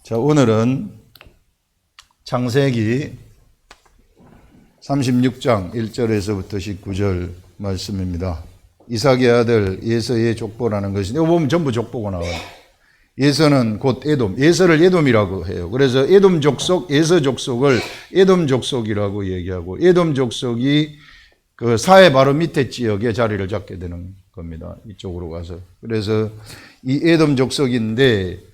자, 오늘은 창세기 36장 1절에서부터 19절 말씀입니다. 이삭의 아들 예서의 족보라는 것인데, 이거 보면 전부 족보가 나와요. 예서는 곧 에돔, 예서를 에돔이라고 해요. 그래서 에돔 족속, 예서 족속을 에돔 족속이라고 얘기하고, 에돔 족속이 그 사해 바로 밑에 지역에 자리를 잡게 되는 겁니다. 이쪽으로 가서. 그래서 이 에돔 족속인데,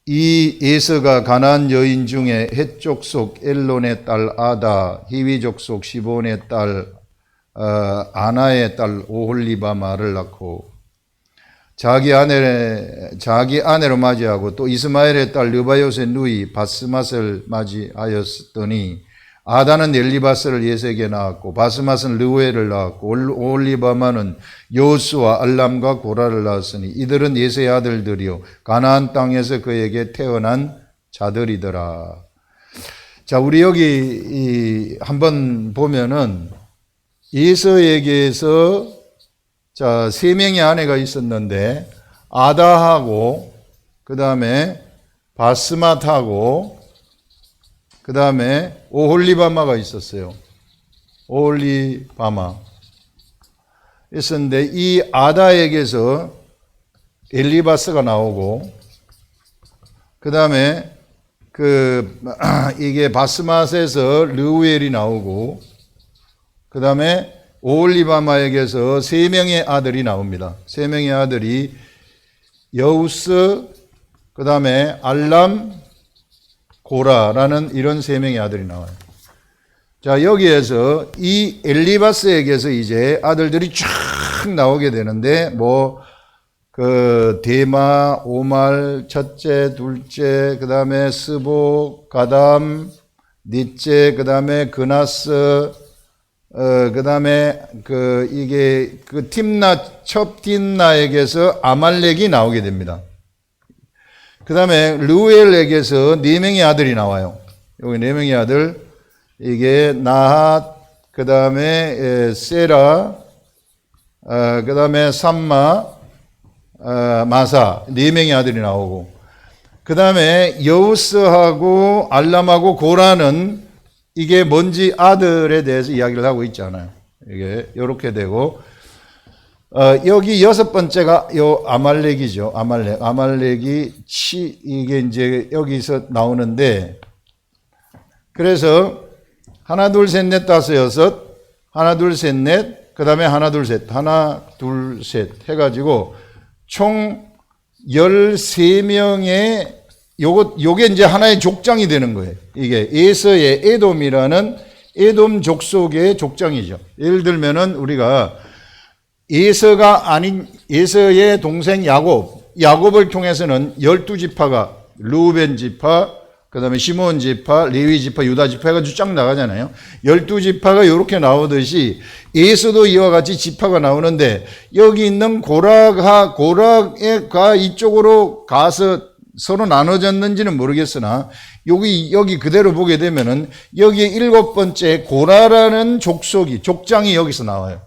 이 예서가 가나안 여인 중에 헷 족속 엘론의 딸 아다, 히위 족속 시본의 딸 아나의 딸 오홀리바마를 낳고 자기 아내로 맞이하고, 또 이스마엘의 딸 르바요스의 누이 바스맛을 맞이하였더니, 아다는 엘리바스를 예세에게 낳았고, 바스맛은 르우엘을 낳았고, 오홀리바마는 여호수와 알람과 고라를 낳았으니 이들은 예세의 아들들이요 가나안 땅에서 그에게 태어난 자들이더라. 자, 우리 여기 한번 보면은 예서에게서 자, 세 명의 아내가 있었는데, 아다하고, 그 다음에 바스맛하고, 그 다음에 오홀리바마가 있었어요. 오홀리바마 있었는데, 이 아다에게서 엘리바스가 나오고, 그 다음에 이게 바스맛에서 르우엘이 나오고, 그 다음에 오홀리바마에게서 세 명의 아들이 나옵니다. 세 명의 아들이 여우스, 그 다음에 알람, 고라라는 이런 세 명의 아들이 나와요. 자, 여기에서 이 엘리바스에게서 이제 아들들이 쫙 나오게 되는데, 데마, 오말, 첫째, 둘째, 그 다음에 스보, 가담, 넷째, 그 다음에 그나스, 그 다음에 팁나에게서 아말렉이 나오게 됩니다. 그 다음에 르우엘에게서 네 명의 아들이 나와요. 여기 네 명의 아들, 이게 나핫, 그 다음에 세라, 그 다음에 삼마, 마사, 네 명의 아들이 나오고, 그 다음에 여우스하고 알람하고 고라는 이게 뭔지 아들에 대해서 이야기를 하고 있잖아요. 이게 이렇게 되고, 여기 여섯 번째가 요 아말렉이죠. 아말렉이 이게 이제 여기서 나오는데, 그래서 하나, 둘, 셋, 넷, 다섯, 여섯, 하나, 둘, 셋, 넷, 그 다음에 하나, 둘, 셋, 하나, 둘, 셋 해가지고 총 13명의 요게 이제 하나의 족장이 되는 거예요. 이게 예서의 에돔이라는 에돔 족속의 족장이죠. 예를 들면은 우리가 예서가 아닌 예서의 동생 야곱을 통해서는 12지파가 르우벤 지파, 그 다음에 시몬 지파, 레위 지파, 유다 지파 해가지고 쫙 나가잖아요. 12지파가 이렇게 나오듯이 예서도 이와 같이 지파가 나오는데, 여기 있는 고라가 이쪽으로 가서 서로 나눠졌는지는 모르겠으나, 여기 그대로 보게 되면은 여기에 일곱 번째 고라라는 족장이 여기서 나와요.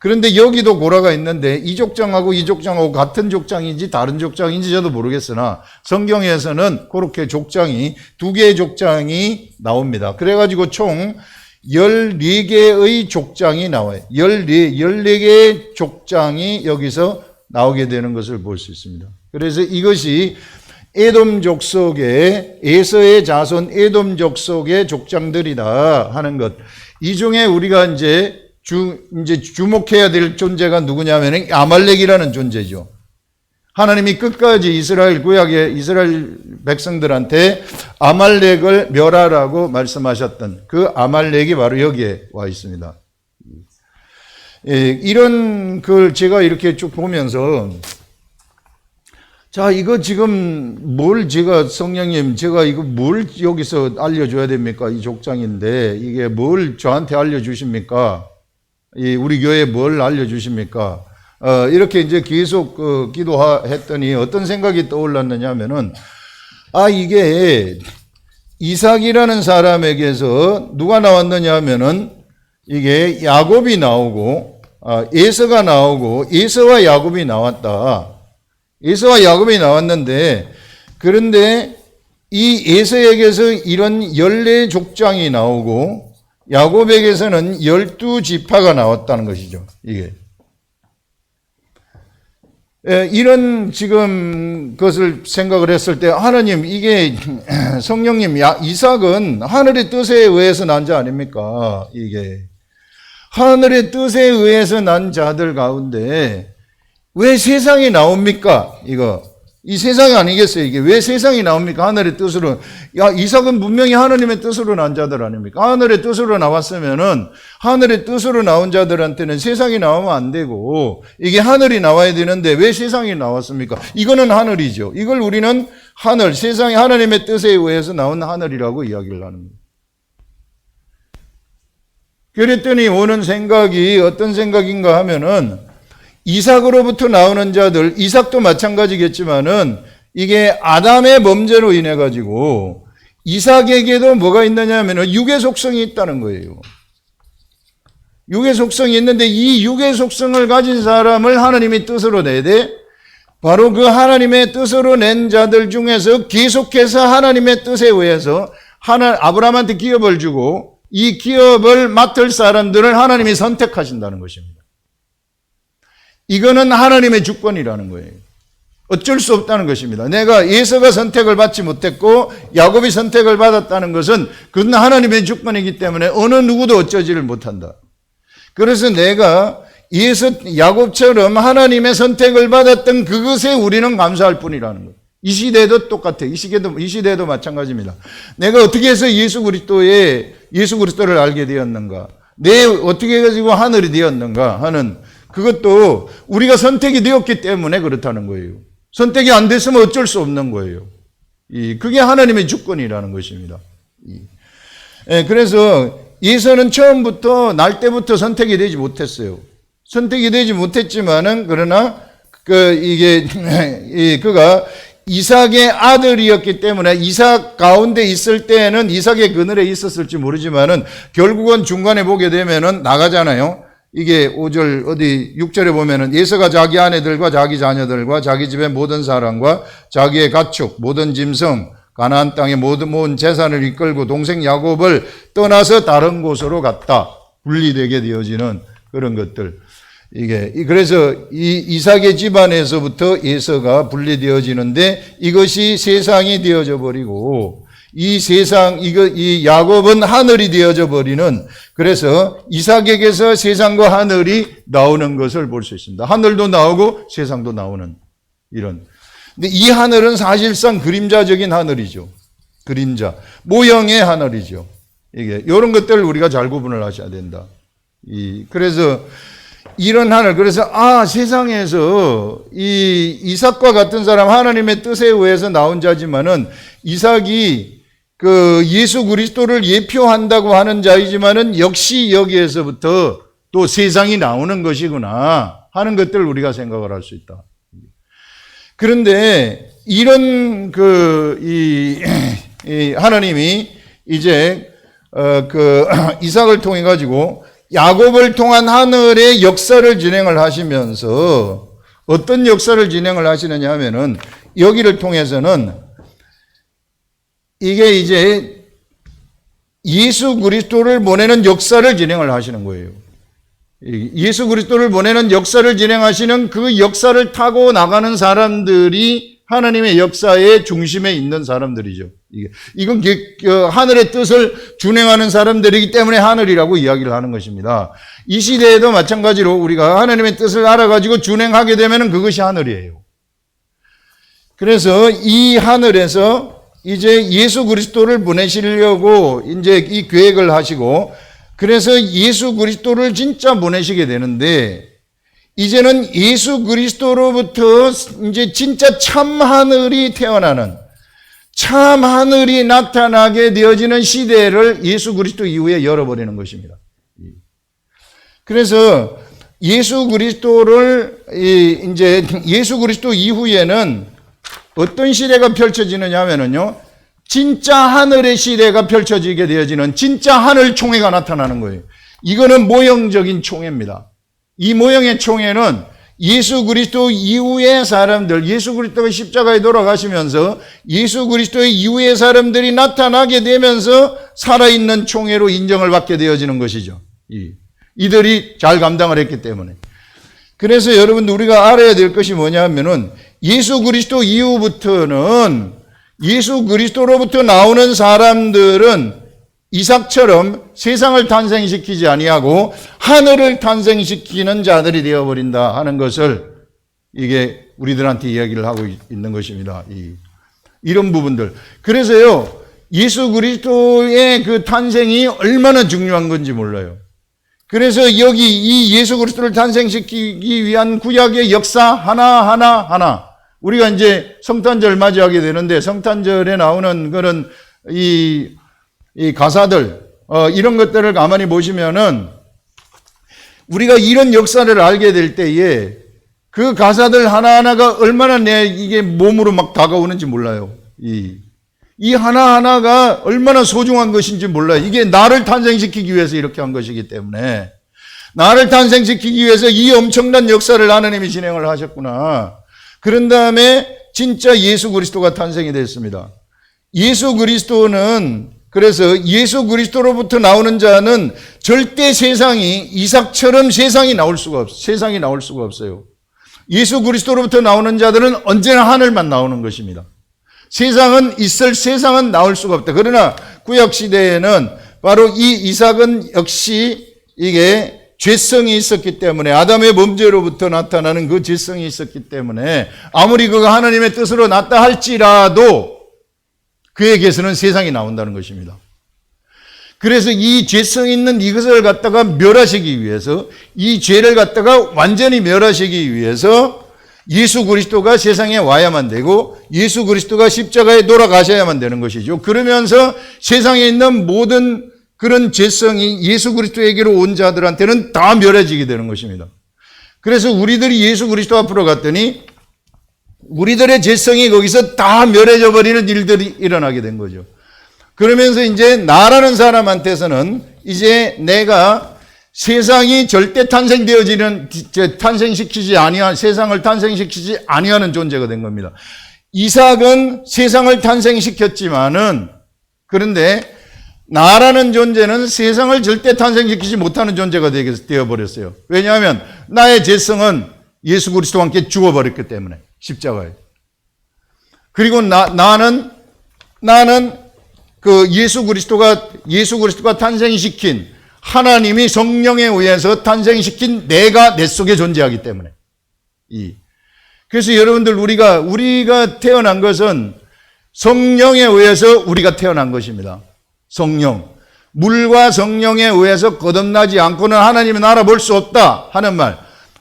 그런데 여기도 고라가 있는데 이 족장하고 같은 족장인지 다른 족장인지 저도 모르겠으나, 성경에서는 그렇게 족장이 두 개의 족장이 나옵니다. 그래가지고 총 14개의 족장이 나와요. 14개의 족장이 여기서 나오게 되는 것을 볼 수 있습니다. 그래서 이것이 에돔 족속의 예서의 자손 에돔 족속의 족장들이다 하는 것. 이 중에 우리가 이제 주목해야 될 존재가 누구냐면 아말렉이라는 존재죠. 하나님이 끝까지 이스라엘 백성들한테 아말렉을 멸하라고 말씀하셨던 그 아말렉이 바로 여기에 와 있습니다. 이런 걸 제가 이렇게 쭉 보면서, 자, 이거 지금 성령님, 제가 이거 뭘 여기서 알려줘야 됩니까? 이 족장인데, 이게 뭘 저한테 알려주십니까? 우리 교회에 뭘 알려주십니까? 이렇게 이제 계속 기도했더니 어떤 생각이 떠올랐느냐 하면은, 이게 이삭이라는 사람에게서 누가 나왔느냐 하면은, 이게 야곱이 나오고, 에서가 나오고, 에서와 야곱이 나왔다. 에서와 야곱이 나왔는데, 그런데 이 에서에게서 이런 14족장이 나오고 야곱에게서는 12지파가 나왔다는 것이죠. 이게. 이런 지금 것을 생각을 했을 때 하나님 이게 성령님 이삭은 하늘의 뜻에 의해서 난 자 아닙니까? 이게 하늘의 뜻에 의해서 난 자들 가운데 왜 세상이 나옵니까? 이 세상이 아니겠어요? 이게 왜 세상이 나옵니까? 하늘의 뜻으로. 이삭은 분명히 하나님의 뜻으로 난 자들 아닙니까? 하늘의 뜻으로 나왔으면은 하늘의 뜻으로 나온 자들한테는 세상이 나오면 안 되고 이게 하늘이 나와야 되는데 왜 세상이 나왔습니까? 이거는 하늘이죠. 이걸 우리는 하늘, 세상이 하나님의 뜻에 의해서 나온 하늘이라고 이야기를 하는 거예요. 그랬더니 오는 생각이 어떤 생각인가 하면은 이삭으로부터 나오는 자들, 이삭도 마찬가지겠지만은 이게 아담의 범죄로 인해 가지고 이삭에게도 뭐가 있느냐 하면은 육의 속성이 있다는 거예요. 육의 속성이 있는데 이 육의 속성을 가진 사람을 하나님이 뜻으로 내되 바로 그 하나님의 뜻으로 낸 자들 중에서 계속해서 하나님의 뜻에 의해서 아브라함한테 기업을 주고 이 기업을 맡을 사람들을 하나님이 선택하신다는 것입니다. 이거는 하나님의 주권이라는 거예요. 어쩔 수 없다는 것입니다. 내가 에서가 선택을 받지 못했고 야곱이 선택을 받았다는 것은 그건 하나님의 주권이기 때문에 어느 누구도 어쩌지를 못한다. 그래서 내가 야곱처럼 하나님의 선택을 받았던 그것에 우리는 감사할 뿐이라는 거예요. 이 시대도 똑같아요. 이 시대도 마찬가지입니다. 내가 어떻게 해서 예수 그리스도를 알게 되었는가? 어떻게 해가지고 하늘이 되었는가 하는 그것도 우리가 선택이 되었기 때문에 그렇다는 거예요. 선택이 안 됐으면 어쩔 수 없는 거예요. 그게 하나님의 주권이라는 것입니다. 그래서 에서는 처음부터 날 때부터 선택이 되지 못했어요. 선택이 되지 못했지만은 그러나 그가 이삭의 아들이었기 때문에 이삭 가운데 있을 때에는 이삭의 그늘에 있었을지 모르지만은 결국은 중간에 보게 되면은 나가잖아요. 이게 5절 6절에 보면은 에서가 자기 아내들과 자기 자녀들과 자기 집의 모든 사람과 자기의 가축 모든 짐승 가나안 땅의 모든 재산을 이끌고 동생 야곱을 떠나서 다른 곳으로 갔다. 분리되게 되어지는 그런 것들. 그래서 이삭의 집안에서부터 에서가 분리되어지는데 이것이 세상이 되어져 버리고 이 야곱은 하늘이 되어져 버리는 그래서 이삭에게서 세상과 하늘이 나오는 것을 볼 수 있습니다. 하늘도 나오고 세상도 나오는 이런. 근데 이 하늘은 사실상 그림자적인 하늘이죠. 그림자. 모형의 하늘이죠. 이런 것들을 우리가 잘 구분을 하셔야 된다. 그래서 이런 하늘, 그래서 세상에서 이삭과 같은 사람 하나님의 뜻에 의해서 나온 자지만은 이삭이 예수 그리스도를 예표한다고 하는 자이지만은 역시 여기에서부터 또 세상이 나오는 것이구나 하는 것들을 우리가 생각을 할 수 있다. 그런데 이런 하나님이 이제 이삭을 통해 가지고 야곱을 통한 하늘의 역사를 진행을 하시면서 어떤 역사를 진행을 하시느냐 하면은 여기를 통해서는 이게 이제 예수 그리스도를 보내는 역사를 진행을 하시는 거예요. 예수 그리스도를 보내는 역사를 진행하시는 그 역사를 타고 나가는 사람들이 하나님의 역사의 중심에 있는 사람들이죠. 이건 하늘의 뜻을 준행하는 사람들이기 때문에 하늘이라고 이야기를 하는 것입니다. 이 시대에도 마찬가지로 우리가 하나님의 뜻을 알아가지고 준행하게 되면 그것이 하늘이에요. 그래서 이 하늘에서 이제 예수 그리스도를 보내시려고 이제 이 계획을 하시고 그래서 예수 그리스도를 진짜 보내시게 되는데 이제는 예수 그리스도로부터 이제 진짜 참 하늘이 태어나는 참 하늘이 나타나게 되어지는 시대를 예수 그리스도 이후에 열어버리는 것입니다. 그래서 예수 그리스도를 이제 예수 그리스도 이후에는 어떤 시대가 펼쳐지느냐 하면은요. 진짜 하늘의 시대가 펼쳐지게 되어지는 진짜 하늘 총회가 나타나는 거예요. 이거는 모형적인 총회입니다. 이 모형의 총회는 예수 그리스도 이후의 사람들, 예수 그리스도가 십자가에 돌아가시면서 예수 그리스도 이후의 사람들이 나타나게 되면서 살아있는 총회로 인정을 받게 되어지는 것이죠. 이들이 잘 감당을 했기 때문에. 그래서 여러분 우리가 알아야 될 것이 뭐냐 하면은 예수 그리스도 이후부터는 예수 그리스도로부터 나오는 사람들은 이삭처럼 세상을 탄생시키지 아니하고 하늘을 탄생시키는 자들이 되어버린다 하는 것을 이게 우리들한테 이야기를 하고 있는 것입니다. 이런 부분들. 그래서요, 예수 그리스도의 그 탄생이 얼마나 중요한 건지 몰라요. 그래서 여기 이 예수 그리스도를 탄생시키기 위한 구약의 역사 하나 우리가 이제 성탄절 맞이하게 되는데 성탄절에 나오는 그런 이 가사들 이런 것들을 가만히 보시면은 우리가 이런 역사를 알게 될 때에 그 가사들 하나하나가 얼마나 이게 몸으로 막 다가오는지 몰라요. 이 하나하나가 얼마나 소중한 것인지 몰라요. 이게 나를 탄생시키기 위해서 이렇게 한 것이기 때문에 나를 탄생시키기 위해서 이 엄청난 역사를 하나님이 진행을 하셨구나. 그런 다음에 진짜 예수 그리스도가 탄생이 됐습니다. 예수 그리스도는 그래서 예수 그리스도로부터 나오는 자는 절대 세상이 이삭처럼 세상이 나올 수가 없어요. 예수 그리스도로부터 나오는 자들은 언제나 하늘만 나오는 것입니다. 세상은 나올 수가 없다. 그러나 구약 시대에는 바로 이 이삭은 역시 이게 죄성이 있었기 때문에 아담의 범죄로부터 나타나는 그 죄성이 있었기 때문에 아무리 그가 하나님의 뜻으로 났다 할지라도 그에게서는 세상이 나온다는 것입니다. 그래서 이 죄성 있는 이것을 갖다가 멸하시기 위해서 이 죄를 갖다가 완전히 멸하시기 위해서 예수 그리스도가 세상에 와야만 되고 예수 그리스도가 십자가에 돌아가셔야만 되는 것이죠. 그러면서 세상에 있는 모든 그런 죄성이 예수 그리스도에게로 온 자들한테는 다 멸해지게 되는 것입니다. 그래서 우리들이 예수 그리스도 앞으로 갔더니 우리들의 죄성이 거기서 다 멸해져 버리는 일들이 일어나게 된 거죠. 그러면서 이제 나라는 사람한테서는 이제 내가 세상이 절대 탄생시키지 아니한 세상을 탄생시키지 아니하는 존재가 된 겁니다. 이삭은 세상을 탄생시켰지만은 그런데 나라는 존재는 세상을 절대 탄생시키지 못하는 존재가 되어버렸어요. 왜냐하면 나의 죄성은 예수 그리스도와 함께 죽어버렸기 때문에 십자가에. 그리고 나는 그 예수 그리스도가 탄생시킨 하나님이 성령에 의해서 탄생시킨 내가 내 속에 존재하기 때문에. 그래서 여러분들 우리가 태어난 것은 성령에 의해서 우리가 태어난 것입니다. 성령. 물과 성령에 의해서 거듭나지 않고는 하나님은 알아볼 수 없다 하는 말.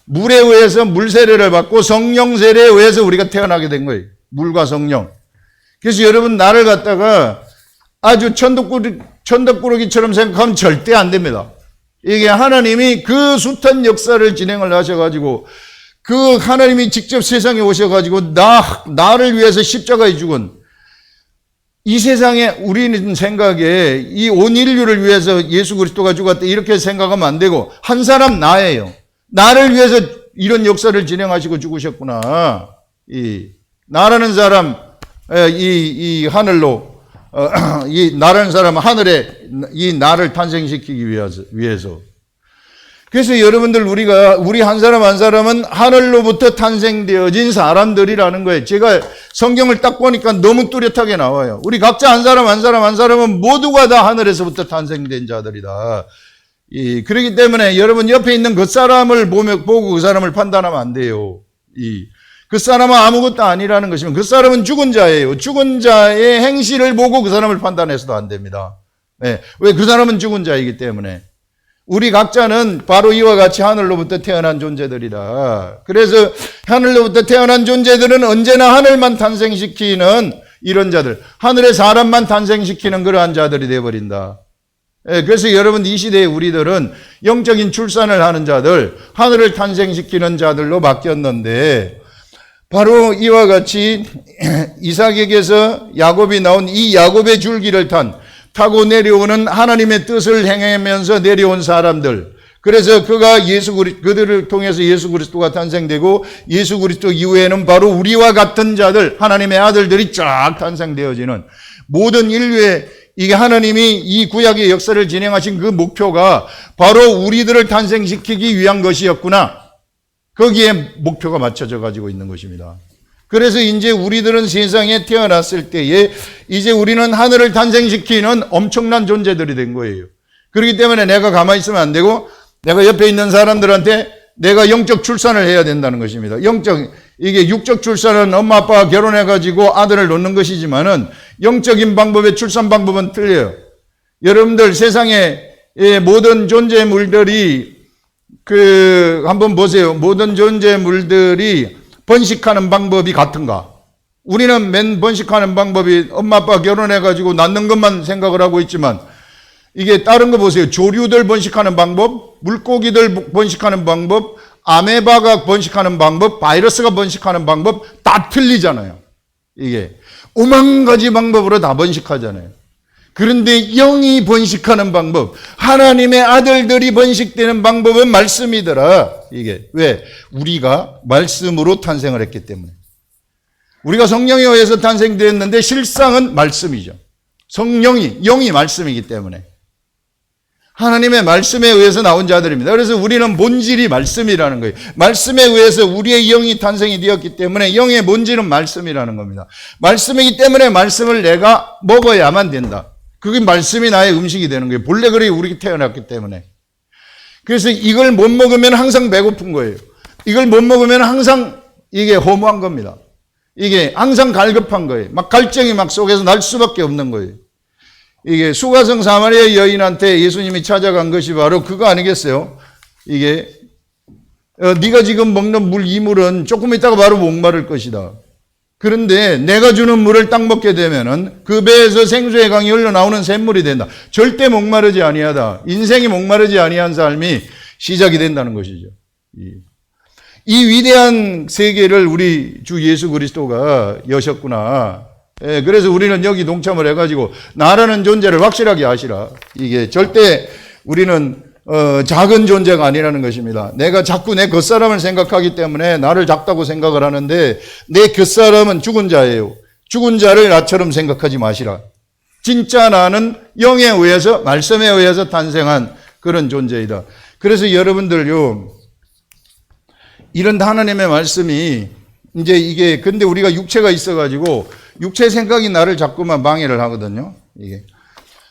물에 의해서 물 세례를 받고 성령 세례에 의해서 우리가 태어나게 된 거예요. 물과 성령. 그래서 여러분 나를 갖다가 아주 천덕꾸러기처럼 생각하면 절대 안 됩니다. 이게 하나님이 그 숱한 역사를 진행을 하셔가지고 그 하나님이 직접 세상에 오셔가지고 나를 위해서 십자가에 죽은 이 세상에 우리는 생각에 이 온 인류를 위해서 예수 그리스도가 죽었다 이렇게 생각하면 안 되고 한 사람 나예요. 나를 위해서 이런 역사를 진행하시고 죽으셨구나. 나라는 사람 이 하늘로 이 나라는 사람은 하늘에 이 나를 탄생시키기 위해서. 그래서 여러분들 우리 한 사람 한 사람은 하늘로부터 탄생되어진 사람들이라는 거예요. 제가 성경을 딱 보니까 너무 뚜렷하게 나와요. 우리 각자 한 사람 한 사람은 모두가 다 하늘에서부터 탄생된 자들이다. 그렇기 때문에 여러분 옆에 있는 그 사람을 보고 그 사람을 판단하면 안 돼요. 그 사람은 아무것도 아니라는 것이면 그 사람은 죽은 자예요. 죽은 자의 행실을 보고 그 사람을 판단해서도 안 됩니다. 왜 그 사람은 죽은 자이기 때문에. 우리 각자는 바로 이와 같이 하늘로부터 태어난 존재들이다. 그래서 하늘로부터 태어난 존재들은 언제나 하늘만 탄생시키는 이런 자들, 하늘의 사람만 탄생시키는 그러한 자들이 되어버린다. 그래서 여러분 이 시대에 우리들은 영적인 출산을 하는 자들, 하늘을 탄생시키는 자들로 바뀌었는데 바로 이와 같이 이삭에게서 야곱이 나온 이 야곱의 줄기를 타고 내려오는 하나님의 뜻을 행하면서 내려온 사람들, 그래서 그들을 통해서 예수 그리스도가 탄생되고 예수 그리스도 이후에는 바로 우리와 같은 자들, 하나님의 아들들이 쫙 탄생되어지는 모든 인류의 이게 하나님이 이 구약의 역사를 진행하신 그 목표가 바로 우리들을 탄생시키기 위한 것이었구나. 거기에 목표가 맞춰져 가지고 있는 것입니다. 그래서 이제 우리들은 세상에 태어났을 때에 이제 우리는 하늘을 탄생시키는 엄청난 존재들이 된 거예요. 그렇기 때문에 내가 가만히 있으면 안 되고 내가 옆에 있는 사람들한테 내가 영적 출산을 해야 된다는 것입니다. 이게 육적 출산은 엄마 아빠가 결혼해가지고 아들을 놓는 것이지만은 영적인 방법의 출산 방법은 틀려요. 여러분들 세상의 모든 존재물들이 한번 보세요. 모든 존재물들이 번식하는 방법이 같은가? 우리는 맨 번식하는 방법이 엄마 아빠 결혼해가지고 낳는 것만 생각을 하고 있지만 이게 다른 거 보세요. 조류들 번식하는 방법, 물고기들 번식하는 방법, 아메바가 번식하는 방법, 바이러스가 번식하는 방법 다 틀리잖아요. 이게 오만 가지 방법으로 다 번식하잖아요. 그런데 영이 번식하는 방법, 하나님의 아들들이 번식되는 방법은 말씀이더라. 이게 왜? 우리가 말씀으로 탄생을 했기 때문에. 우리가 성령에 의해서 탄생되었는데 실상은 말씀이죠. 영이 말씀이기 때문에. 하나님의 말씀에 의해서 나온 자들입니다. 그래서 우리는 본질이 말씀이라는 거예요. 말씀에 의해서 우리의 영이 탄생이 되었기 때문에 영의 본질은 말씀이라는 겁니다. 말씀이기 때문에 말씀을 내가 먹어야만 된다. 그게 말씀이 나의 음식이 되는 거예요. 본래 그래 우리 태어났기 때문에. 그래서 이걸 못 먹으면 항상 배고픈 거예요. 이걸 못 먹으면 항상 이게 허무한 겁니다. 이게 항상 갈급한 거예요. 막 갈증이 막 속에서 날 수밖에 없는 거예요. 이게 수가성 사마리아 여인한테 예수님이 찾아간 것이 바로 그거 아니겠어요? 이게 네가 지금 먹는 이 물은 조금 있다가 바로 목마를 것이다. 그런데 내가 주는 물을 딱 먹게 되면은 그 배에서 생수의 강이 흘러나오는 샘물이 된다. 절대 목마르지 아니하다. 인생이 목마르지 아니한 삶이 시작이 된다는 것이죠. 이 위대한 세계를 우리 주 예수 그리스도가 여셨구나. 그래서 우리는 여기 동참을 해가지고 나라는 존재를 확실하게 아시라. 이게 절대 우리는 작은 존재가 아니라는 것입니다. 내가 자꾸 내 겉사람을 생각하기 때문에 나를 작다고 생각을 하는데 내 겉사람은 죽은 자예요. 죽은 자를 나처럼 생각하지 마시라. 진짜 나는 영에 의해서 말씀에 의해서 탄생한 그런 존재이다. 그래서 여러분들요, 이런 하나님의 말씀이 이제 이게 근데 우리가 육체가 있어가지고 육체 생각이 나를 자꾸만 방해를 하거든요. 이게.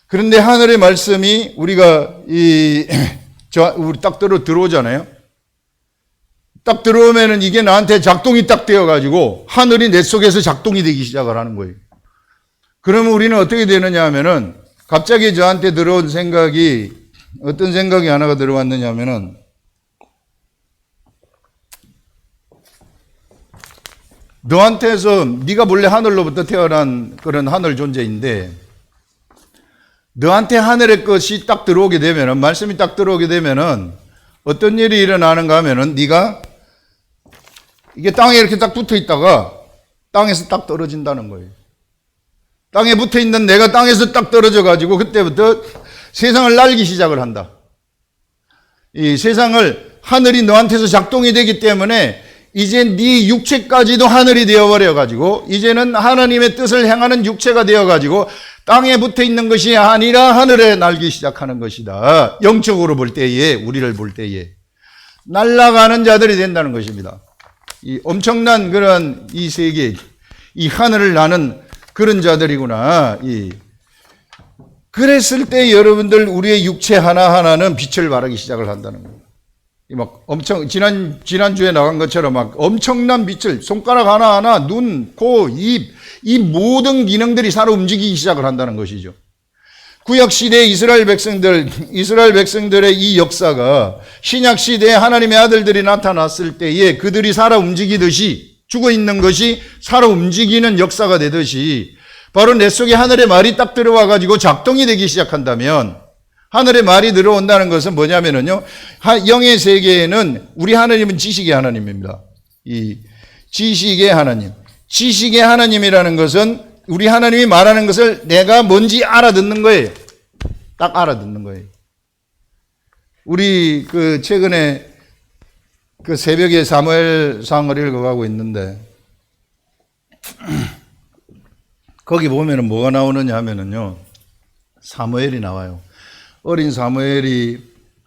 그런데 하늘의 말씀이 우리가 우리 딱 들어오잖아요. 딱 들어오면은 이게 나한테 작동이 딱 되어가지고 하늘이 내 속에서 작동이 되기 시작을 하는 거예요. 그러면 우리는 어떻게 되느냐 하면은 갑자기 저한테 들어온 생각이 어떤 생각이 하나가 들어왔느냐 하면은 너한테서 네가 본래 하늘로부터 태어난 그런 하늘 존재인데 너한테 하늘의 것이 딱 들어오게 되면은 말씀이 딱 들어오게 되면은 어떤 일이 일어나는가 하면은 네가 이게 땅에 이렇게 딱 붙어 있다가 땅에서 딱 떨어진다는 거예요. 땅에 붙어 있는 내가 땅에서 딱 떨어져 가지고 그때부터 세상을 날기 시작을 한다. 이 세상을 하늘이 너한테서 작동이 되기 때문에 이제 네 육체까지도 하늘이 되어버려 가지고 이제는 하나님의 뜻을 행하는 육체가 되어 가지고 땅에 붙어 있는 것이 아니라 하늘에 날기 시작하는 것이다. 영적으로 볼 때에 우리를 볼 때에 날아가는 자들이 된다는 것입니다. 이 엄청난 그런 이 세계, 이 하늘을 나는 그런 자들이구나. 그랬을 때 여러분들 우리의 육체 하나하나는 빛을 발하기 시작을 한다는 겁니다. 막 엄청 지난주에 나간 것처럼 막 엄청난 빛을 손가락 하나하나 눈, 코, 입 이 모든 기능들이 살아 움직이기 시작을 한다는 것이죠. 구약 시대 이스라엘 백성들의 이 역사가 신약 시대에 하나님의 아들들이 나타났을 때에 그들이 살아 움직이듯이 죽어 있는 것이 살아 움직이는 역사가 되듯이 바로 내 속에 하늘의 말이 딱 들어와 가지고 작동이 되기 시작한다면 하늘의 말이 들어온다는 것은 뭐냐면요. 영의 세계에는 우리 하나님은 지식의 하나님입니다. 이 지식의 하나님. 지식의 하나님이라는 것은 우리 하나님이 말하는 것을 내가 뭔지 알아듣는 거예요. 딱 알아듣는 거예요. 우리 그 최근에 그 새벽에 사무엘상을 읽어가고 있는데 거기 보면은 뭐가 나오느냐 하면은요, 사무엘이 나와요. 어린 사무엘이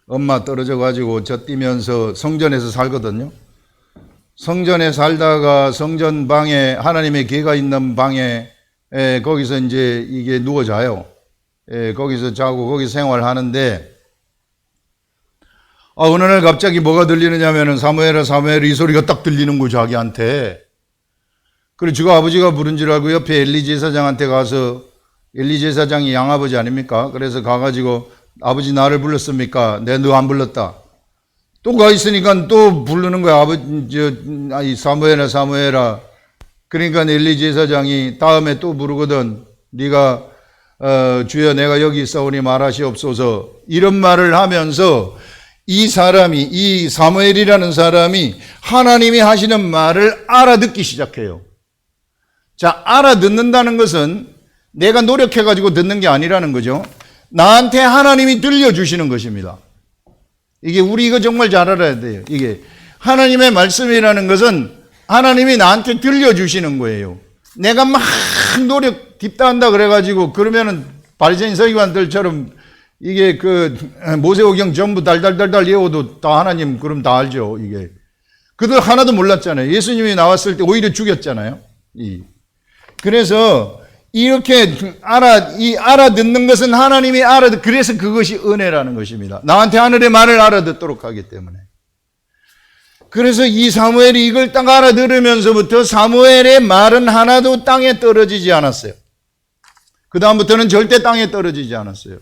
엄마 떨어져 가지고 젖뛰면서 성전에서 살거든요. 성전에 살다가 성전 방에 하나님의 계가 있는 방에 거기서 이제 이게 누워 자요. 거기서 자고 거기서 생활하는데 어느 날 갑자기 뭐가 들리느냐면은 사무엘아 사무엘아 이 소리가 딱 들리는 거죠, 자기한테. 그리고 지가 아버지가 부른 줄 알고 옆에 엘리 제사장한테 가서, 엘리 제사장이 양아버지 아닙니까? 그래서 가가지고 아버지 나를 불렀습니까? 내 너 안 불렀다. 또 가 있으니까 또 부르는 거야. 사무엘아 사무엘아. 그러니까 엘리 제사장이 다음에 또 부르거든. 네가 주여 내가 여기 있사오니 말하시옵소서. 이런 말을 하면서 이 사람이, 이 사무엘이라는 사람이 하나님이 하시는 말을 알아듣기 시작해요. 자, 알아듣는다는 것은 내가 노력해가지고 듣는 게 아니라는 거죠. 나한테 하나님이 들려주시는 것입니다. 이게 우리 이거 정말 잘 알아야 돼요. 이게 하나님의 말씀이라는 것은 하나님이 나한테 들려주시는 거예요. 내가 막 노력 딥다한다 그래가지고 그러면은 바리새인 서기관들처럼 이게 그 모세오경 전부 달달달달 외워도 다 하나님 그럼 다 알죠. 이게 그들 하나도 몰랐잖아요. 예수님이 나왔을 때 오히려 죽였잖아요. 그래서 이렇게 알아듣는 것은 하나님이 그래서 그것이 은혜라는 것입니다. 나한테 하늘의 말을 알아듣도록 하기 때문에. 그래서 이 사무엘이 이걸 딱 알아들으면서부터 사무엘의 말은 하나도 땅에 떨어지지 않았어요. 그 다음부터는 절대 땅에 떨어지지 않았어요.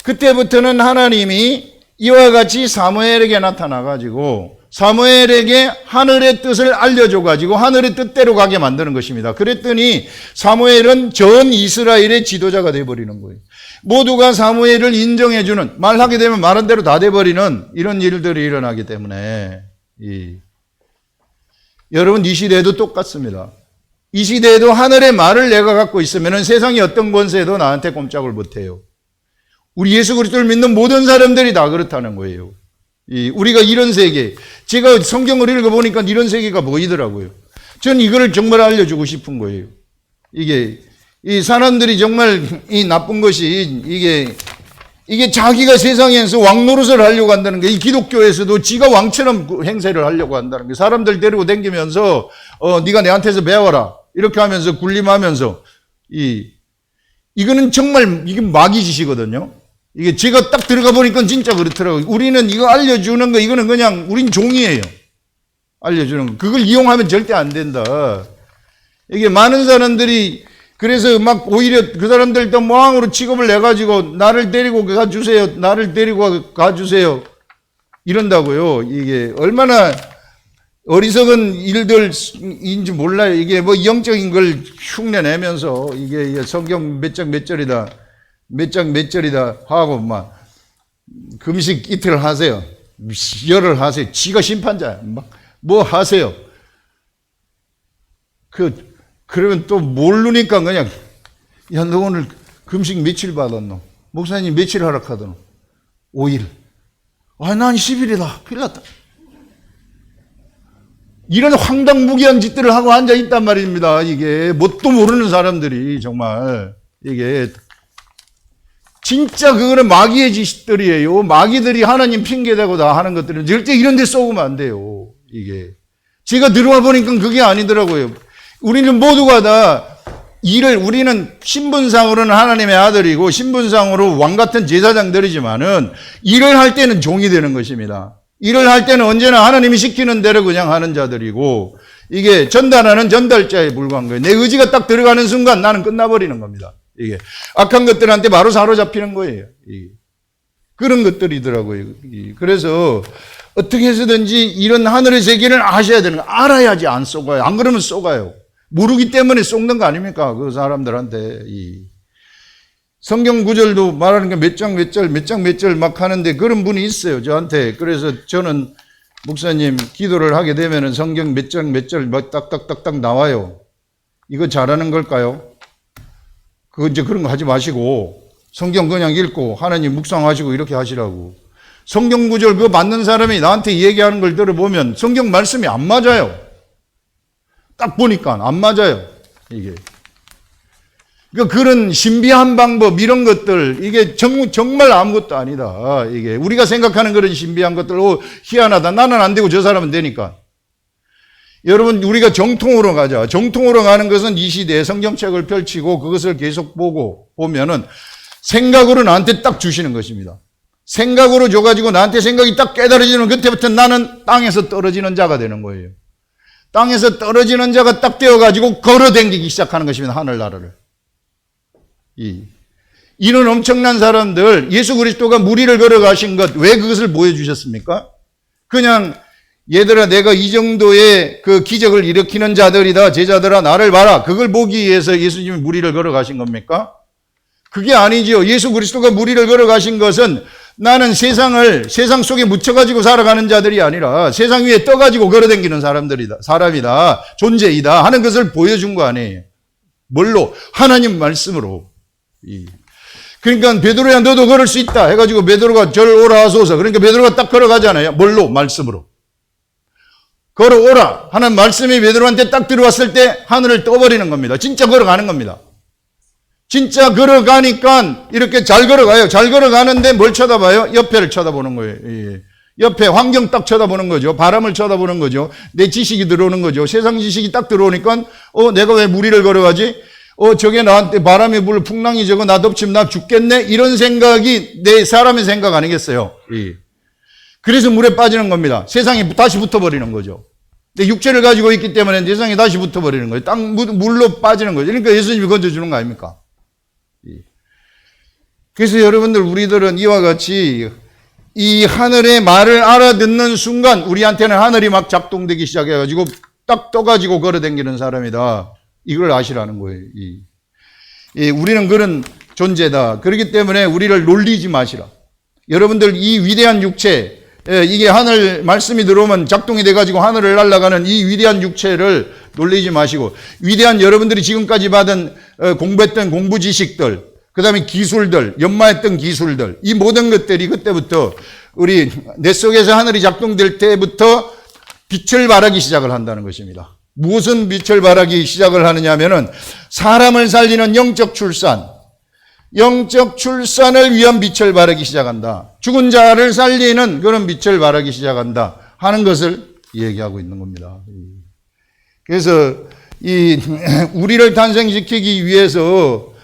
그때부터는 하나님이 이와 같이 사무엘에게 나타나가지고 사무엘에게 하늘의 뜻을 알려줘가지고 하늘의 뜻대로 가게 만드는 것입니다. 그랬더니 사무엘은 전 이스라엘의 지도자가 되어버리는 거예요. 모두가 사무엘을 인정해주는, 말하게 되면 말한 대로 다 돼버리는 이런 일들이 일어나기 때문에 여러분 이 시대에도 똑같습니다. 이 시대에도 하늘의 말을 내가 갖고 있으면 세상의 어떤 권세도 나한테 꼼짝을 못해요. 우리 예수 그리스도를 믿는 모든 사람들이 다 그렇다는 거예요. 우리가 이런 세계, 제가 성경을 읽어보니까 이런 세계가 보이더라고요. 전 이거를 정말 알려주고 싶은 거예요. 이게 이 사람들이 정말 이 나쁜 것이 이게 자기가 세상에서 왕 노릇을 하려고 한다는 게, 이 기독교에서도 지가 왕처럼 행세를 하려고 한다는 게, 사람들 데리고 다니면서 네가 내한테서 배워라 이렇게 하면서 군림하면서 이거는 정말 이게 마귀 짓이거든요. 이게 제가 딱 들어가 보니까 진짜 그렇더라고요. 우리는 이거 알려주는 거, 이거는 그냥 우린 종이에요. 알려주는 거. 그걸 이용하면 절대 안 된다. 이게 많은 사람들이 그래서 막 오히려 그 사람들도 모항으로 취급을 내가지고 나를 데리고 가주세요. 나를 데리고 가주세요. 이런다고요. 이게 얼마나 어리석은 일들인지 몰라요. 이게 뭐 영적인 걸 흉내내면서 이게 성경 몇 장 몇 절이다. 몇 장 몇 절이다 하고 막 금식 이틀 하세요. 열흘 하세요. 지가 심판자야. 막 뭐 하세요. 그러면 또 모르니까 그냥 야 너 오늘 금식 며칠 받았노? 목사님 며칠 하락하더노? 5일. 아 난 10일이다. 큰일 났다. 이런 황당무계한 짓들을 하고 앉아 있단 말입니다. 이게 뭣도 모르는 사람들이 정말 이게 진짜 그거는 마귀의 짓들이에요. 마귀들이 하나님 핑계대고 다 하는 것들은 절대 이런 데 쏘으면 안 돼요. 이게 제가 들어와 보니까 그게 아니더라고요. 우리는 모두가 다 우리는 신분상으로는 하나님의 아들이고 신분상으로 왕 같은 제사장들이지만은 일을 할 때는 종이 되는 것입니다. 일을 할 때는 언제나 하나님이 시키는 대로 그냥 하는 자들이고, 이게 전달하는 전달자에 불과한 거예요. 내 의지가 딱 들어가는 순간 나는 끝나버리는 겁니다. 이게 악한 것들한테 바로 사로잡히는 거예요. 그런 것들이더라고요. 그래서 어떻게 해서든지 이런 하늘의 세계를 아셔야 되는 거예요. 알아야지 안 쏘가요. 안 그러면 쏘가요. 모르기 때문에 쏘는 거 아닙니까? 그 사람들한테. 성경 구절도 말하는 게 몇 장 몇 절, 몇 장 몇 절 막 하는데 그런 분이 있어요, 저한테. 그래서 저는 목사님 기도를 하게 되면은 성경 몇 장 몇 절 막 딱딱딱딱 나와요. 이거 잘하는 걸까요? 그거 이제 그런 거 하지 마시고 성경 그냥 읽고 하나님 묵상하시고 이렇게 하시라고. 성경 구절 그거 맞는 사람이 나한테 얘기하는 걸 들어보면 성경 말씀이 안 맞아요. 딱 보니까 안 맞아요. 이게. 그러니까 그런 신비한 방법 이런 것들 이게 정말 아무것도 아니다. 이게 우리가 생각하는 그런 신비한 것들 희한하다. 나는 안 되고 저 사람은 되니까. 여러분 우리가 정통으로 가자. 정통으로 가는 것은 이 시대에 성경책을 펼치고 그것을 계속 보면은 생각으로 나한테 딱 주시는 것입니다. 생각으로 줘가지고 나한테 생각이 딱 깨달아지는 그때부터 나는 땅에서 떨어지는 자가 되는 거예요. 땅에서 떨어지는 자가 딱 되어가지고 걸어다니기 시작하는 것입니다. 하늘나라를. 이런 엄청난 사람들, 예수 그리스도가 무리를 걸어가신 것, 왜 그것을 보여주셨습니까? 그냥 얘들아 내가 이 정도의 그 기적을 일으키는 자들이다. 제자들아 나를 봐라. 그걸 보기 위해서 예수님이 무리를 걸어가신 겁니까? 그게 아니지요. 예수 그리스도가 무리를 걸어가신 것은 나는 세상 속에 묻혀가지고 살아가는 자들이 아니라 세상 위에 떠가지고 걸어다니는 사람이다. 존재이다. 하는 것을 보여준 거 아니에요. 뭘로? 하나님 말씀으로. 그러니까 베드로야 너도 걸을 수 있다 해가지고 베드로가 저를 오라 하소서. 그러니까 베드로가 딱 걸어가잖아요. 뭘로? 말씀으로. 걸어오라 하는 말씀이 베드로한테 딱 들어왔을 때 하늘을 떠버리는 겁니다. 진짜 걸어가는 겁니다. 진짜 걸어가니까 이렇게 잘 걸어가요. 잘 걸어가는데 뭘 쳐다봐요? 옆에를 쳐다보는 거예요. 옆에 환경 딱 쳐다보는 거죠. 바람을 쳐다보는 거죠. 내 지식이 들어오는 거죠. 세상 지식이 딱 들어오니까 내가 왜 무리를 걸어가지? 저게 나한테 바람이 불어 풍랑이 저거 나 덮치면 나 죽겠네? 이런 생각이 내 사람의 생각 아니겠어요? 그래서 물에 빠지는 겁니다. 세상이 다시 붙어버리는 거죠. 근데 육체를 가지고 있기 때문에 세상이 다시 붙어버리는 거예요. 물로 빠지는 거죠. 그러니까 예수님이 건져주는 거 아닙니까? 그래서 여러분들 우리들은 이와 같이 이 하늘의 말을 알아듣는 순간 우리한테는 하늘이 막 작동되기 시작해가지고 딱 떠가지고 걸어다니는 사람이다. 이걸 아시라는 거예요. 우리는 그런 존재다. 그렇기 때문에 우리를 놀리지 마시라. 여러분들 이 위대한 육체, 이게 하늘 말씀이 들어오면 작동이 돼가지고 하늘을 날아가는 이 위대한 육체를 놀리지 마시고 위대한 여러분들이 지금까지 받은 공부했던 공부 지식들, 그 다음에 기술들, 연마했던 기술들, 이 모든 것들이 그때부터 우리 내 속에서 하늘이 작동될 때부터 빛을 발하기 시작을 한다는 것입니다. 무슨 빛을 발하기 시작을 하느냐 하면은 사람을 살리는 영적 출산을 위한 빛을 발하기 시작한다. 죽은 자를 살리는 그런 빛을 발하기 시작한다 하는 것을 얘기하고 있는 겁니다. 그래서 우리를 탄생시키기 위해서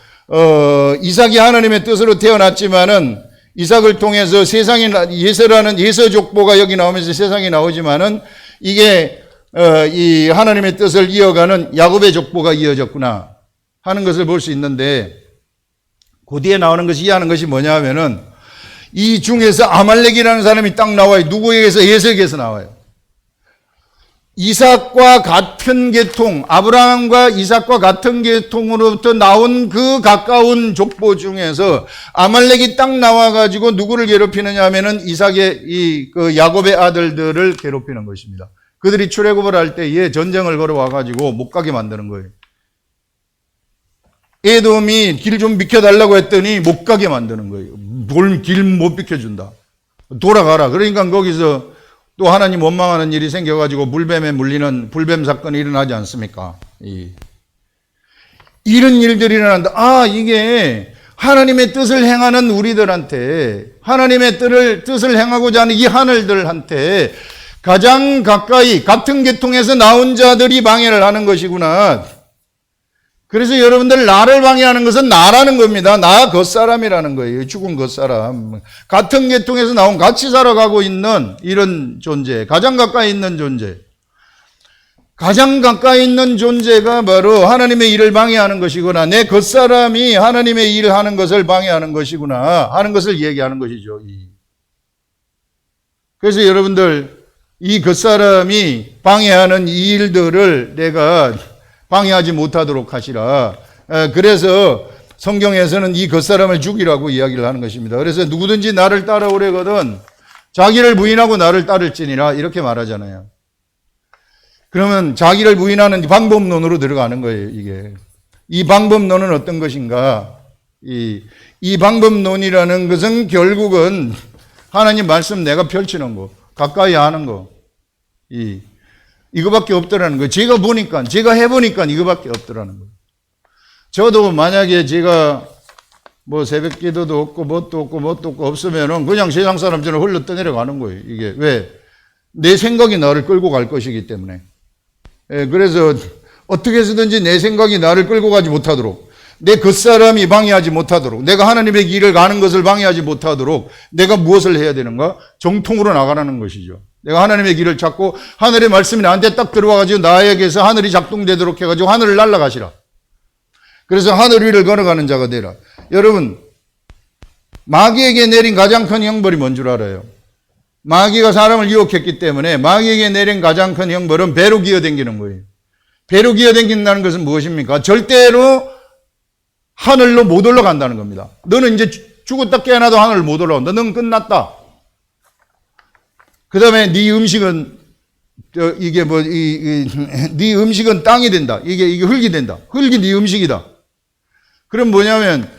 이삭이 하나님의 뜻으로 태어났지만은 이삭을 통해서 예서 족보가 여기 나오면서 세상이 나오지만은 이게 이 하나님의 뜻을 이어가는 야곱의 족보가 이어졌구나 하는 것을 볼 수 있는데 그 뒤에 나오는 것이 이해하는 것이 뭐냐 하면은 이 중에서 아말렉이라는 사람이 딱 나와요. 누구에게서? 예서에게서 나와요. 이삭과 같은 계통, 아브라함과 이삭과 같은 계통으로부터 나온 그 가까운 족보 중에서 아말렉이 딱 나와가지고 누구를 괴롭히느냐 하면은 이삭의 그 야곱의 아들들을 괴롭히는 것입니다. 그들이 출애굽을 할 때에 전쟁을 걸어와가지고 못 가게 만드는 거예요. 에돔이 길 좀 비켜달라고 했더니 못 가게 만드는 거예요. 길 못 비켜준다. 돌아가라. 그러니까 거기서 또 하나님 원망하는 일이 생겨가지고 물뱀에 물리는 불뱀 사건이 일어나지 않습니까? 이런 일들이 일어난다. 이게 하나님의 뜻을 행하는 우리들한테, 하나님의 뜻을 행하고자 하는 이 하늘들한테 가장 가까이 같은 계통에서 나온 자들이 방해를 하는 것이구나. 그래서 여러분들 나를 방해하는 것은 나라는 겁니다. 나 겉사람이라는 거예요. 죽은 겉사람. 같은 계통에서 나온 같이 살아가고 있는 이런 존재. 가장 가까이 있는 존재. 가장 가까이 있는 존재가 바로 하나님의 일을 방해하는 것이구나. 내 겉사람이 하나님의 일을 하는 것을 방해하는 것이구나 하는 것을 얘기하는 것이죠. 그래서 여러분들 이 겉사람이 방해하는 이 일들을 내가 방해하지 못하도록 하시라. 그래서 성경에서는 이 겉사람을 죽이라고 이야기를 하는 것입니다. 그래서 누구든지 나를 따라오려거든 자기를 부인하고 나를 따를지니라 이렇게 말하잖아요. 그러면 자기를 부인하는 방법론으로 들어가는 거예요. 이게 이 방법론은 어떤 것인가? 이 방법론이라는 것은 결국은 하나님 말씀 내가 펼치는 거, 가까이 하는 거, 이거밖에 없더라는 거예요. 제가 보니까, 제가 해보니까 이거밖에 없더라는 거예요. 저도 만약에 제가 뭐 새벽 기도도 없고 뭣도 없고 없으면은 그냥 세상 사람처럼 흘러 떠내려가는 거예요. 이게 왜? 내 생각이 나를 끌고 갈 것이기 때문에. 그래서 어떻게 해서든지 내 생각이 나를 끌고 가지 못하도록, 내 겉사람이 방해하지 못하도록, 내가 하나님의 길을 가는 것을 방해하지 못하도록 내가 무엇을 해야 되는가? 정통으로 나가라는 것이죠. 내가 하나님의 길을 찾고 하늘의 말씀이 나한테 딱 들어와가지고 나에게서 하늘이 작동되도록 해가지고 하늘을 날아가시라. 그래서 하늘 위를 걸어가는 자가 되라. 여러분, 마귀에게 내린 가장 큰 형벌이 뭔 줄 알아요? 마귀가 사람을 유혹했기 때문에 마귀에게 내린 가장 큰 형벌은 배로 기어댕기는 거예요. 배로 기어댕긴다는 것은 무엇입니까? 절대로 하늘로 못 올라간다는 겁니다. 너는 이제 죽었다 깨어나도 하늘을 못 올라간다. 너는 끝났다. 그 다음에 네 음식은 네 음식은 땅이 된다. 이게 흙이 된다. 흙이 네 음식이다. 그럼 뭐냐면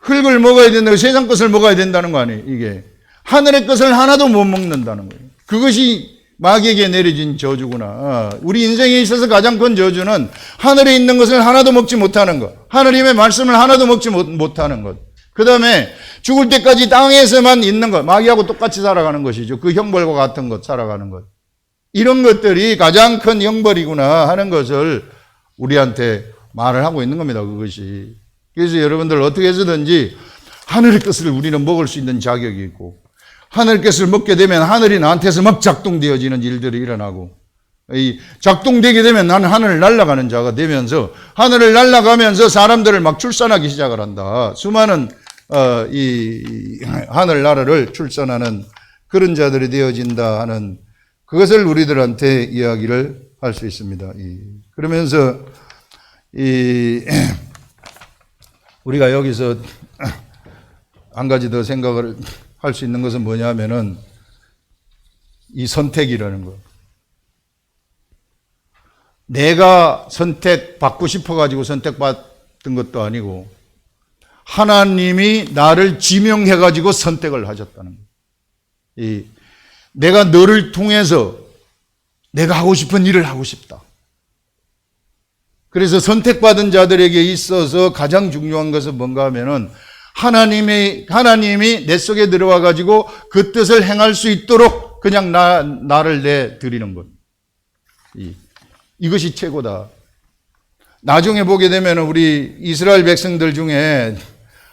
흙을 먹어야 된다고 세상 것을 먹어야 된다는 거 아니에요. 이게 하늘의 것을 하나도 못 먹는다는 거예요. 그것이 마귀에게 내려진 저주구나. 우리 인생에 있어서 가장 큰 저주는 하늘에 있는 것을 하나도 먹지 못하는 것, 하나님의 말씀을 하나도 먹지 못하는 것, 그 다음에 죽을 때까지 땅에서만 있는 것, 마귀하고 똑같이 살아가는 것이죠. 그 형벌과 같은 것 살아가는 것, 이런 것들이 가장 큰 형벌이구나 하는 것을 우리한테 말을 하고 있는 겁니다. 그것이. 그래서 여러분들 어떻게 해서든지 하늘의 것을 우리는 먹을 수 있는 자격이 있고, 하늘의 것을 먹게 되면 하늘이 나한테서 막 작동되어지는 일들이 일어나고, 이 작동되게 되면 나는 하늘을 날아가는 자가 되면서 하늘을 날아가면서 사람들을 막 출산하기 시작을 한다. 수많은 이 하늘 나라를 출산하는 그런 자들이 되어진다 하는 그것을 우리들한테 이야기를 할 수 있습니다. 그러면서 우리가 여기서 한 가지 더 생각을 할 수 있는 것은 뭐냐면은 이 선택이라는 거. 내가 선택받고 싶어가지고 선택받은 것도 아니고 하나님이 나를 지명해가지고 선택을 하셨다는 거예요. 내가 너를 통해서 내가 하고 싶은 일을 하고 싶다. 그래서 선택받은 자들에게 있어서 가장 중요한 것은 뭔가 하면은 하나님이 내 속에 들어와 가지고 그 뜻을 행할 수 있도록 그냥 나를 내드리는 것. 이것이 최고다. 나중에 보게 되면 우리 이스라엘 백성들 중에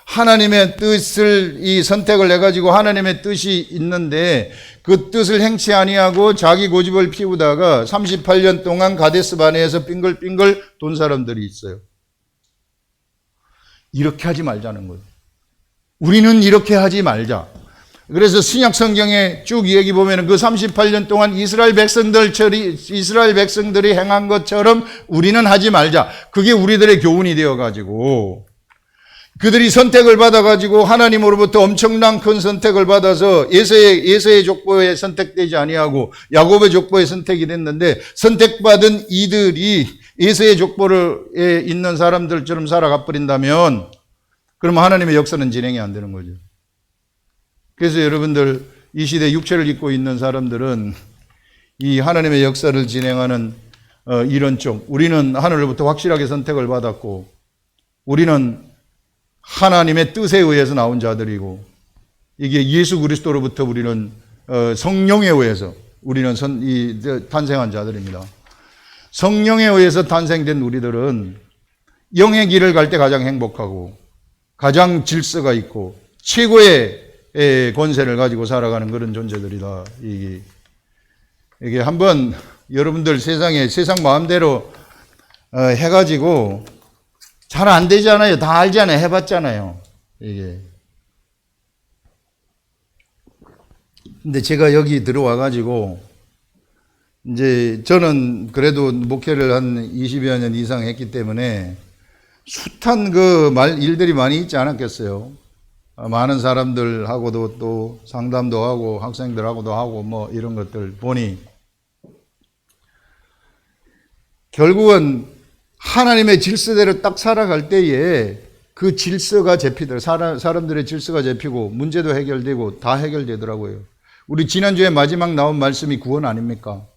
하나님의 뜻을 선택을 해가지고 하나님의 뜻이 있는데 그 뜻을 행치 아니하고 자기 고집을 피우다가 38년 동안 가데스 바네에서 빙글빙글 돈 사람들이 있어요. 이렇게 하지 말자는 거예요. 우리는 이렇게 하지 말자. 그래서 신약 성경에 쭉 얘기 보면 그 38년 동안 이스라엘 백성들이 행한 것처럼 우리는 하지 말자. 그게 우리들의 교훈이 되어가지고 그들이 선택을 받아가지고 하나님으로부터 엄청난 큰 선택을 받아서 예서의 족보에 선택되지 아니하고 야곱의 족보에 선택이 됐는데 선택받은 이들이 예서의 족보에 있는 사람들처럼 살아가 버린다면 그러면 하나님의 역사는 진행이 안 되는 거죠. 그래서 여러분들 이 시대 육체를 입고 있는 사람들은 이 하나님의 역사를 진행하는 이런 쪽, 우리는 하늘로부터 확실하게 선택을 받았고 우리는 하나님의 뜻에 의해서 나온 자들이고 이게 예수 그리스도로부터 우리는 성령에 의해서 우리는 탄생한 자들입니다. 성령에 의해서 탄생된 우리들은 영의 길을 갈 때 가장 행복하고 가장 질서가 있고 최고의 권세를 가지고 살아가는 그런 존재들이다. 이게 한번 여러분들 세상 마음대로 해가지고 잘 안 되잖아요. 다 알잖아요. 해봤잖아요. 이게. 근데 제가 여기 들어와가지고 이제 저는 그래도 목회를 한 20여 년 이상 했기 때문에 숱한 일들이 많이 있지 않았겠어요. 많은 사람들하고도 또 상담도 하고 학생들하고도 하고 뭐 이런 것들 보니 결국은 하나님의 질서대로 딱 살아갈 때에 그 질서가 잡히더라고요. 사람들의 질서가 잡히고 문제도 해결되고 다 해결되더라고요. 우리 지난주에 마지막 나온 말씀이 구원 아닙니까?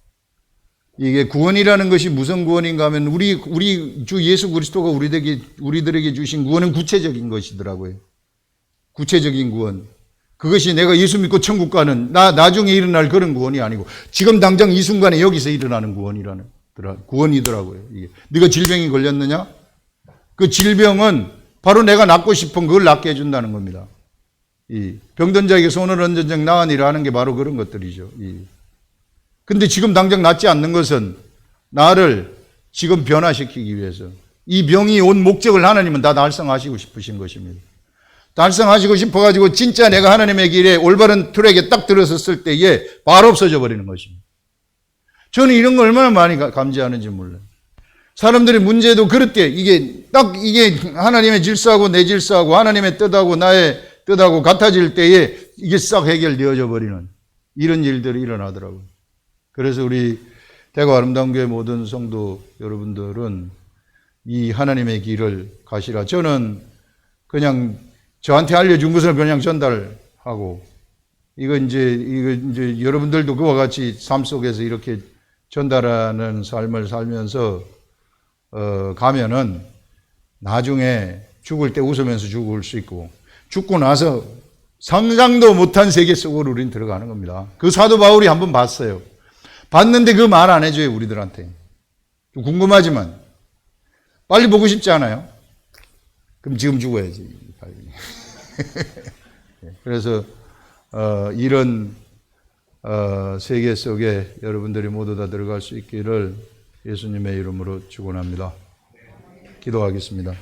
이게 구원이라는 것이 무슨 구원인가 하면 우리 주 예수 그리스도가 우리들에게 주신 구원은 구체적인 것이더라고요. 구체적인 구원. 그것이 내가 예수 믿고 천국 가는 나중에 일어날 그런 구원이 아니고 지금 당장 이 순간에 여기서 일어나는 구원이더라고요. 이게 네가 질병이 걸렸느냐? 그 질병은 바로 내가 낫고 싶은 그걸 낫게 해준다는 겁니다. 이 병든 자에게 손을 얹은 적 나으니라 하는 게 바로 그런 것들이죠. 근데 지금 당장 낫지 않는 것은 나를 지금 변화시키기 위해서 이 병이 온 목적을 하나님은 다 달성하시고 싶으신 것입니다. 달성하시고 싶어가지고 진짜 내가 하나님의 길에 올바른 트랙에 딱 들어섰을 때에 바로 없어져 버리는 것입니다. 저는 이런 거 얼마나 많이 감지하는지 몰라요. 사람들의 문제도 그렇대. 이게 하나님의 질서하고 내 질서하고 하나님의 뜻하고 나의 뜻하고 같아질 때에 이게 싹 해결되어져 버리는 이런 일들이 일어나더라고요. 그래서 우리 대구 아름다운 교회 모든 성도 여러분들은 이 하나님의 길을 가시라. 저는 그냥 저한테 알려준 것을 그냥 전달하고 이거 이제 여러분들도 그와 같이 삶 속에서 이렇게 전달하는 삶을 살면서 가면은 나중에 죽을 때 웃으면서 죽을 수 있고 죽고 나서 상상도 못한 세계 속으로 우린 들어가는 겁니다. 그 사도 바울이 한번 봤어요. 봤는데 그 말 안 해줘요, 우리들한테. 좀 궁금하지만 빨리 보고 싶지 않아요? 그럼 지금 죽어야지. 빨리. 그래서 이런 세계 속에 여러분들이 모두 다 들어갈 수 있기를 예수님의 이름으로 축원합니다. 기도하겠습니다.